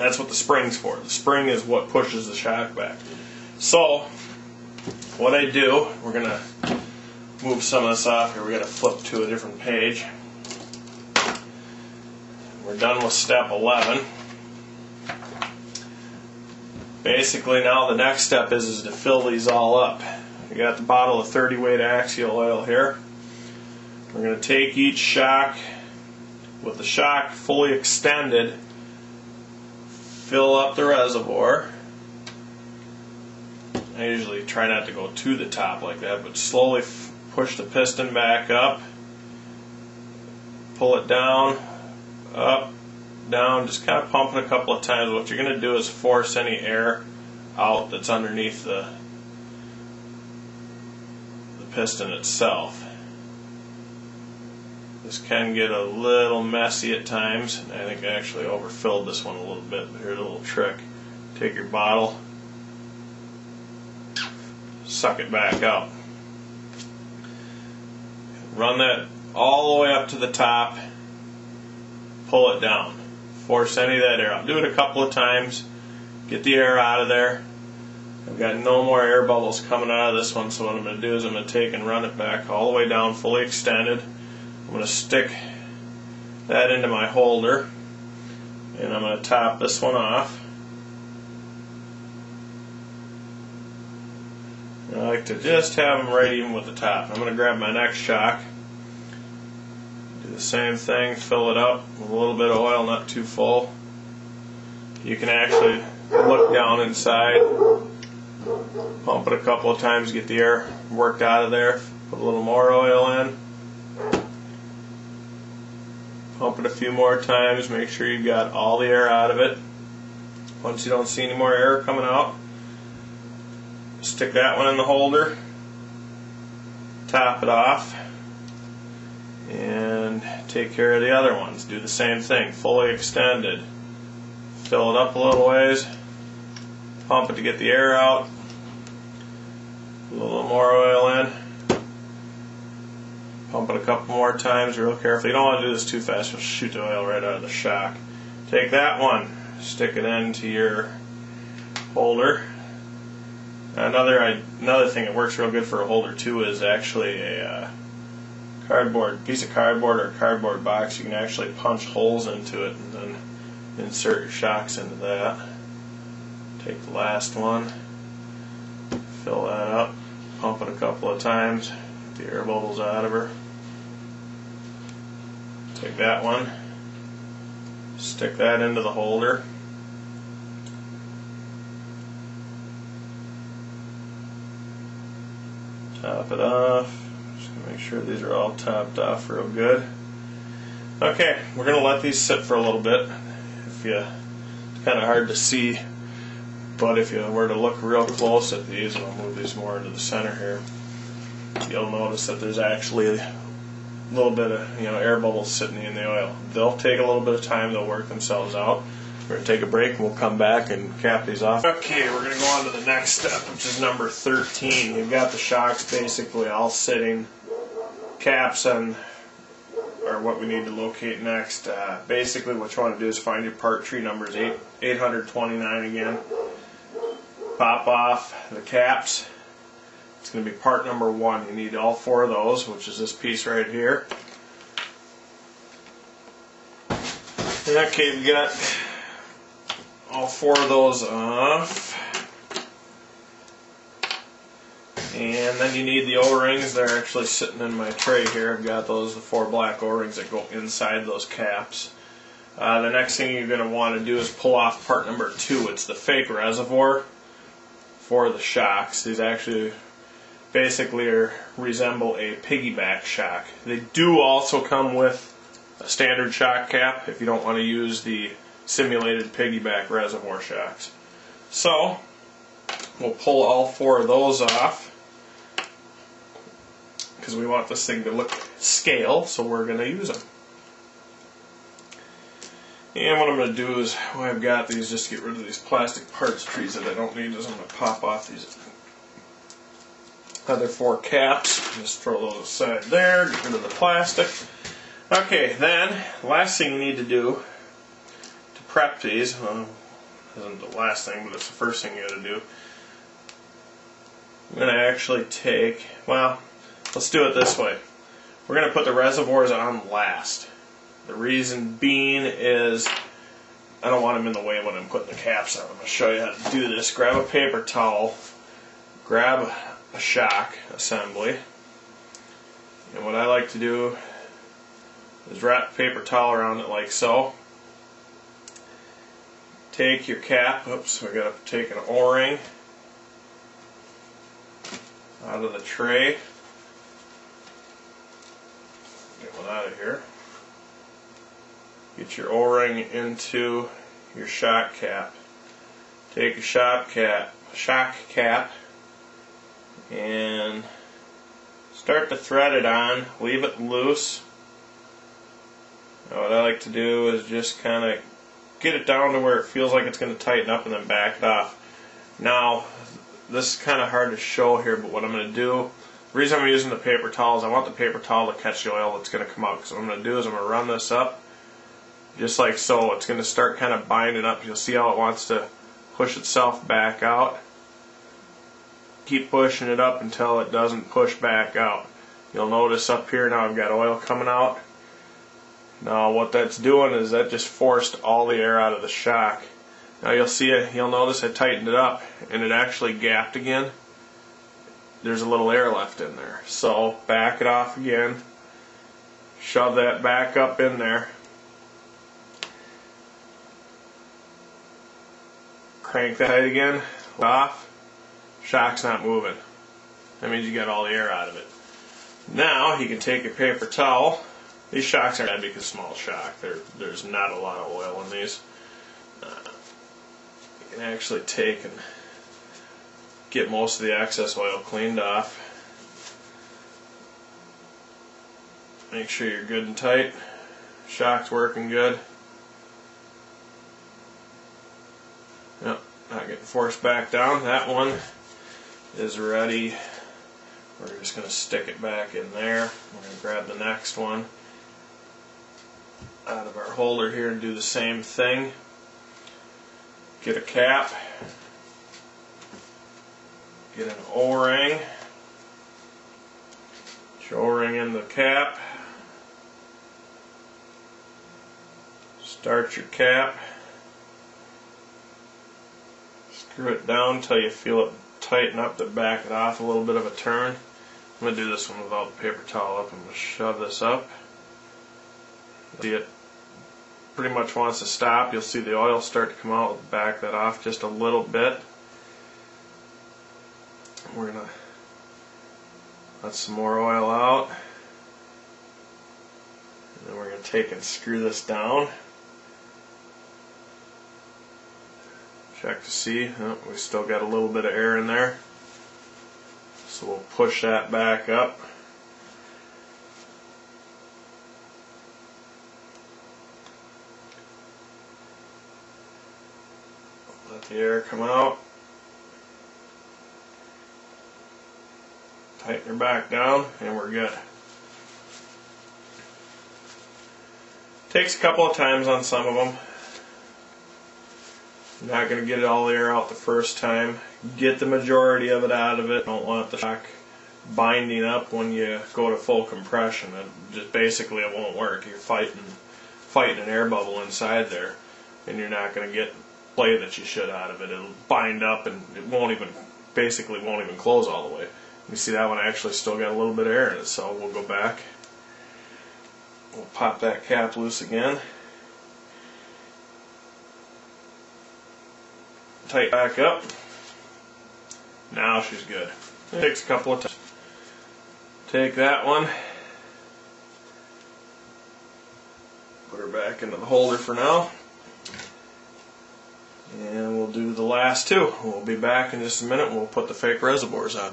That's what the spring's for. The spring is what pushes the shock back. So, what I do, we're going to move some of this off here. We're going to flip to a different page. We're done with step 11. Basically now the next step is to fill these all up. We got the bottle of 30 weight axial oil here. We're going to take each shock with the shock fully extended, fill up the reservoir. I usually try not to go to the top like that, but slowly push the piston back up, pull it down, up, down, just kind of pump it a couple of times. What you're going to do is force any air out that's underneath the piston itself. This can get a little messy at times, and I think I actually overfilled this one a little bit, but here's a little trick. Take your bottle, suck it back out. Run that all the way up to the top, pull it down. Force any of that air out. Do it a couple of times, get the air out of there. I've got no more air bubbles coming out of this one, so what I'm going to do is I'm going to take and run it back all the way down, fully extended. I'm going to stick that into my holder, and I'm going to top this one off. I like to just have them right even with the top. I'm going to grab my next shock, do the same thing, fill it up with a little bit of oil, not too full. You can actually look down inside, pump it a couple of times, get the air worked out of there, put a little more oil in. Pump it a few more times, make sure you've got all the air out of it. Once you don't see any more air coming out, stick that one in the holder, top it off, and take care of the other ones. Do the same thing, fully extended. Fill it up a little ways, pump it to get the air out, a little more oil in. Pump it a couple more times real carefully. You don't want to do this too fast, you'll shoot the oil right out of the shock. Take that one, stick it into your holder. Another thing that works real good for a holder too is actually a piece of cardboard or a cardboard box. You can actually punch holes into it and then insert your shocks into that. Take the last one, fill that up, pump it a couple of times, get the air bubbles out of her. Take that one, stick that into the holder. Top it off. Just gonna make sure these are all topped off real good. Okay, we're gonna let these sit for a little bit. It's kind of hard to see, but if you were to look real close at these, and I'll move these more into the center here, you'll notice that there's actually a little bit of air bubbles sitting in the oil. They'll take a little bit of time, they'll work themselves out. We're going to take a break and we'll come back and cap these off. Okay, we're going to go on to the next step, which is number 13. We've got the shocks basically all sitting. Caps and are what we need to locate next. Basically what you want to do is find your part tree numbers, 829 again. Pop off the caps. It's going to be part number 1. You need all 4 of those, which is this piece right here. Okay, we got all 4 of those off. And then you need the O-rings. They're actually sitting in my tray here. I've got those, the 4 black O-rings that go inside those caps. The next thing you're going to want to do is pull off part number 2. It's the fake reservoir for the shocks. These actually basically resemble a piggyback shock. They do also come with a standard shock cap if you don't want to use the simulated piggyback reservoir shocks. So we'll pull all 4 of those off because we want this thing to look scale, so we're going to use them. And what I'm going to do is, when I've got these, just get rid of these plastic parts trees that I don't need, is I'm going to pop off these other 4 caps. Just throw those aside there, get rid of the plastic. Okay, then, last thing you need to do to prep these, isn't the last thing, but it's the first thing you got to do. I'm going to actually take, well, let's do it this way. We're going to put the reservoirs on last. The reason being is I don't want them in the way when I'm putting the caps on. I'm going to show you how to do this. Grab a paper towel, grab a shock assembly, and what I like to do is wrap the paper towel around it like so. Take your cap, oops, we got to take an O-ring out of the tray. Get one out of here. Get your O-ring into your shock cap. Take a shock cap, and start to thread it on. Leave it loose. Now what I like to do is just kind of get it down to where it feels like it's going to tighten up and then back it off. Now, this is kind of hard to show here, but what I'm going to do, the reason I'm using the paper towel is I want the paper towel to catch the oil that's going to come out. Because what I'm going to do is I'm going to run this up just like so. It's going to start kind of binding up. You'll see how it wants to push itself back out. Keep pushing it up until it doesn't push back out. You'll notice up here now I've got oil coming out. Now what that's doing is that just forced all the air out of the shock. Now you'll notice I tightened it up and it actually gapped again. There's a little air left in there. So back it off again. Shove that back up in there. Crank that tight again. Off. Shock's not moving. That means you got all the air out of it. Now you can take your paper towel. These shocks aren't bad because it's a small shock. There's not a lot of oil in these. You can actually take and get most of the excess oil cleaned off. Make sure you're good and tight. Shock's working good. Yep, not getting forced back down. That one is ready. We're just going to stick it back in there. We're going to grab the next one out of our holder here and do the same thing. Get a cap. Get an O-ring. Get your O-ring in the cap. Start your cap. Screw it down until you feel it tighten up to back it off a little bit of a turn. I'm going to do this one without the paper towel up. I'm going to shove this up. See, it pretty much wants to stop. You'll see the oil start to come out. We'll back that off just a little bit. We're going to let some more oil out. And then we're going to take and screw this down. Check to see. Oh, we still got a little bit of air in there. So we'll push that back up. Let the air come out. Tighten her back down and we're good. Takes a couple of times on some of them. You're not going to get all the air out the first time. Get the majority of it out of it. Don't want the shock binding up when you go to full compression. Just basically it won't work. You're fighting an air bubble inside there, and you're not going to get play that you should out of it. It'll bind up and it won't even close all the way. You see that one actually still got a little bit of air in it, so we'll go back. We'll pop that cap loose again. Tight back up. Now she's good. It takes a couple of times. Take that one. Put her back into the holder for now. And we'll do the last two. We'll be back in just a minute and we'll put the fake reservoirs on.